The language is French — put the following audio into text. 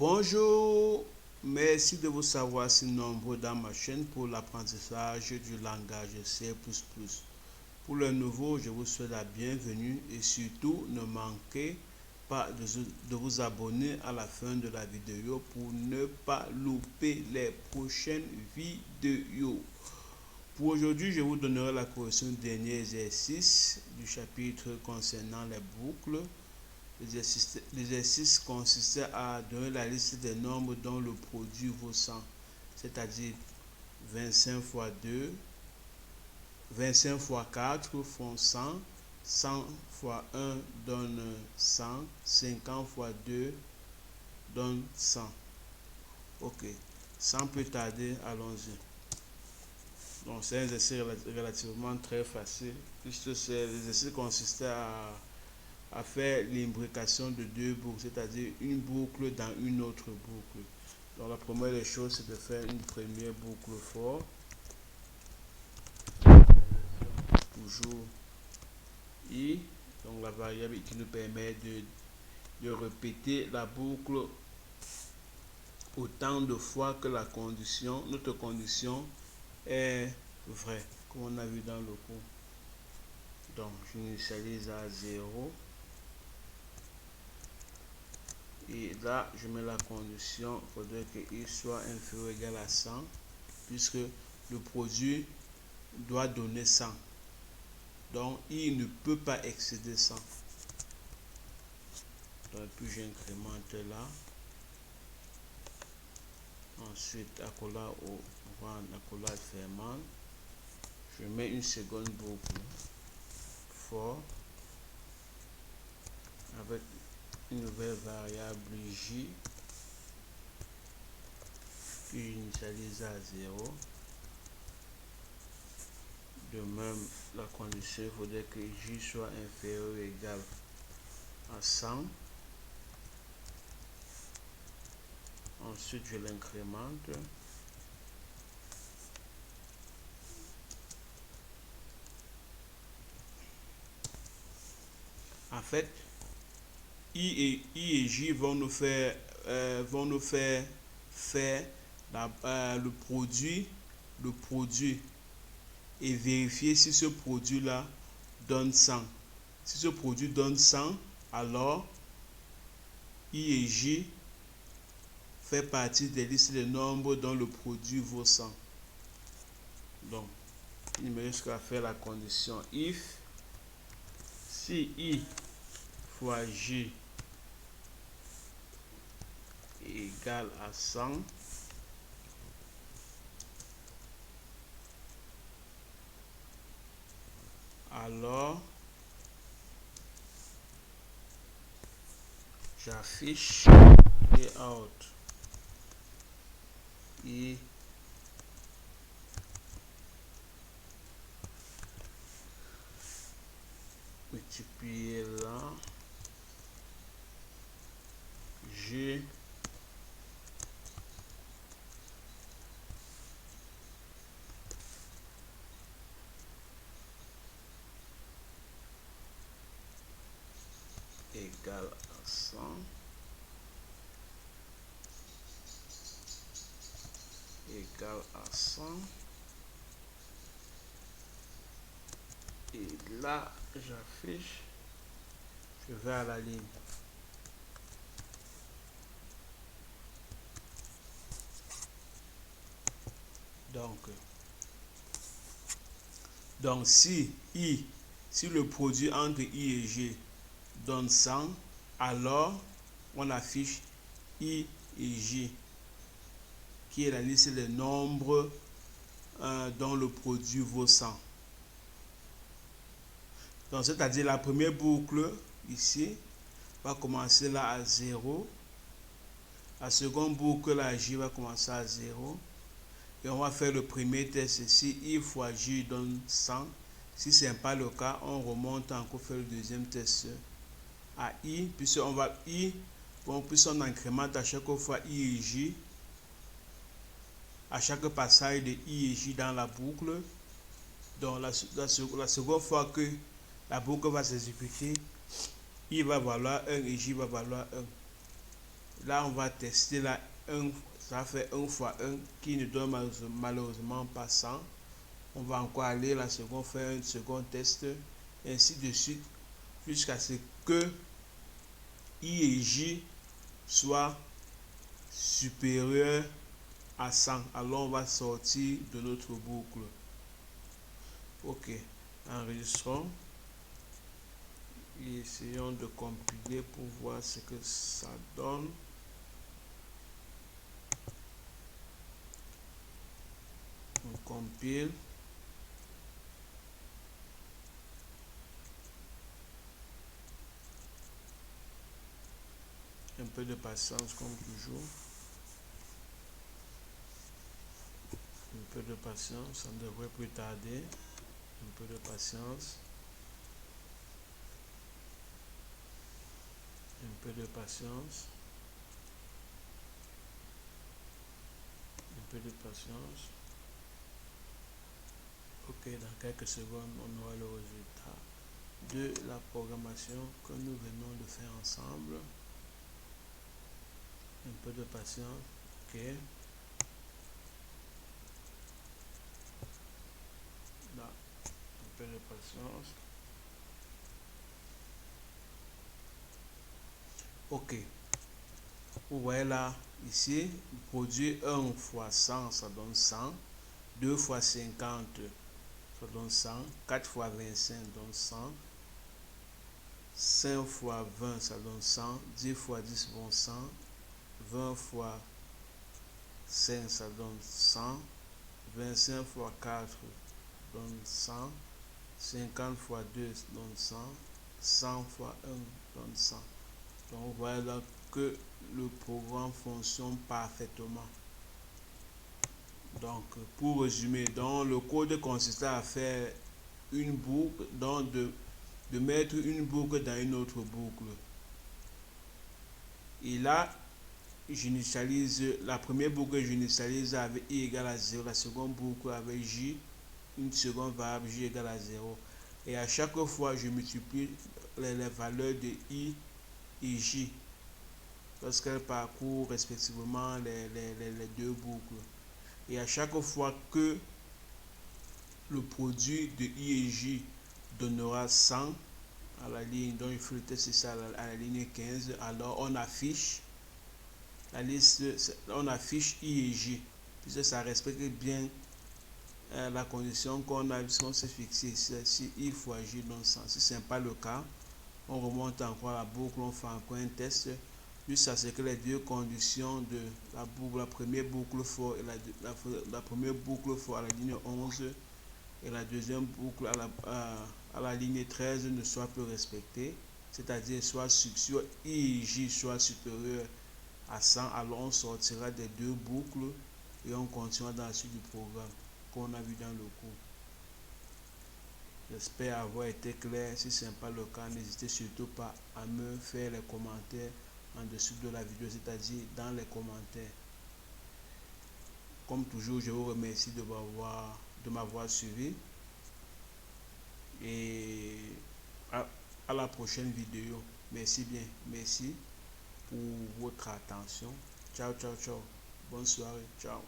Bonjour, merci de vous savoir si nombreux dans ma chaîne pour l'apprentissage du langage C++. Pour le nouveau, je vous souhaite la bienvenue et surtout ne manquez pas de vous abonner à la fin de la vidéo pour ne pas louper les prochaines vidéos. Pour aujourd'hui, je vous donnerai la correction du dernier exercice du chapitre concernant les boucles. L'exercice consistait à donner la liste des nombres dont le produit vaut 100, c'est-à-dire 25 fois 2, 25 fois 4 font 100, 100 fois 1 donne 100, 50 fois 2 donne 100. Ok, sans plus tarder, allons-y. Donc c'est un exercice relativement très facile, puisque l'exercice consistait à faire l'imbrication de deux boucles, c'est-à-dire une boucle dans une autre boucle. Donc la première des choses, c'est de faire une première boucle for. Toujours i, donc la variable qui nous permet de répéter la boucle autant de fois que notre condition est vraie, comme on a vu dans le cours. Donc j'initialise à 0. Et là, je mets la condition, il faudrait que i soit inférieur ou égal à 100, puisque le produit doit donner 100. Donc, i ne peut pas excéder 100. Donc, puis j'incrémente là. Ensuite, accolade accolade fermant. Je mets une seconde boucle for avec une nouvelle variable j, puis initialise à 0. De même, la condition, il faudrait que j soit inférieur ou égal à 100. Ensuite, je l'incrémente. En fait, I et J vont nous faire faire le produit et vérifier si ce produit là donne 100. Si ce produit donne 100, alors I et J fait partie des listes de nombres dont le produit vaut 100. Donc, il me reste qu'à faire la condition if si I fois J égale à 100, alors j'affiche layout et multiplier là G égale à 100 égale à 100 et là j'affiche, je vais à la ligne. Donc si le produit entre I et G donne 100, alors on affiche I et J, qui est la liste des nombres dont le produit vaut 100. Donc c'est-à-dire la première boucle ici va commencer là à 0. La seconde boucle là, J va commencer à 0. Et on va faire le premier test ici. I fois J donne 100. Si ce n'est pas le cas, on remonte encore faire le deuxième test à I. Puisqu'on incrémente à chaque fois I et J. À chaque passage de I et J dans la boucle. Donc la seconde fois que la boucle va s'exécuter, I va valoir 1 et J va valoir 1. Là, on va tester là, ça fait 1 fois 1 qui ne donne malheureusement pas 100. On va encore aller la seconde, faire un second test, ainsi de suite, jusqu'à ce que I et J soient supérieurs à 100. Alors, on va sortir de notre boucle. Ok, enregistrons et essayons de compiler pour voir ce que ça donne. On compile. Un peu de patience comme toujours. Un peu de patience, ça ne devrait plus tarder. Un peu de patience. Un peu de patience. Un peu de patience. Ok, dans quelques secondes, on aura le résultat de la programmation que nous venons de faire ensemble. Un peu de patience. Ok. Là, un peu de patience. Ok. Vous voyez là, ici, produit 1 fois 100, ça donne 100. 2 fois 50, ça donne 100. 4 fois 25 donne 100. 5 fois 20, ça donne 100. 10 fois 10 donne 100. 20 fois 5, ça donne 100. 25 fois 4 donne 100. 50 fois 2 donne 100. 100 fois 1 donne 100. Donc, voilà que le programme fonctionne parfaitement. Donc, pour résumer, donc, le code consistait à faire une boucle, donc de mettre une boucle dans une autre boucle. Et là, j'initialise la première boucle, j'initialise avec i égale à 0, la seconde boucle avec j, une seconde variable j égale à 0. Et à chaque fois, je multiplie les valeurs de i et j lorsqu'elles parcourent respectivement les deux boucles. Et à chaque fois que le produit de i et j donnera 100 à la ligne, donc il faut le tester ça à la ligne 15, alors on affiche la liste, on affiche i et j, puisque ça respecte bien la condition qu'on s'est fixée, si i fois j donne 100. Si ce n'est pas le cas, on remonte encore la boucle, on fait encore un test, jusqu'à ce que les deux conditions de la boucle, la première boucle for et la première boucle for à la ligne 11 et la deuxième boucle à la ligne 13 ne soient plus respectées, c'est-à-dire soit sur i et j soit supérieur à 100, alors on sortira des deux boucles et on continuera dans la suite du programme qu'on a vu dans le cours. J'espère avoir été clair. Si ce n'est pas le cas, n'hésitez surtout pas à me faire les commentaires en dessous de la vidéo, c'est-à-dire dans les commentaires. Comme toujours, je vous remercie de m'avoir suivi et à la prochaine vidéo. Merci bien, merci pour votre attention. Ciao, ciao, ciao. Bonne soirée, ciao.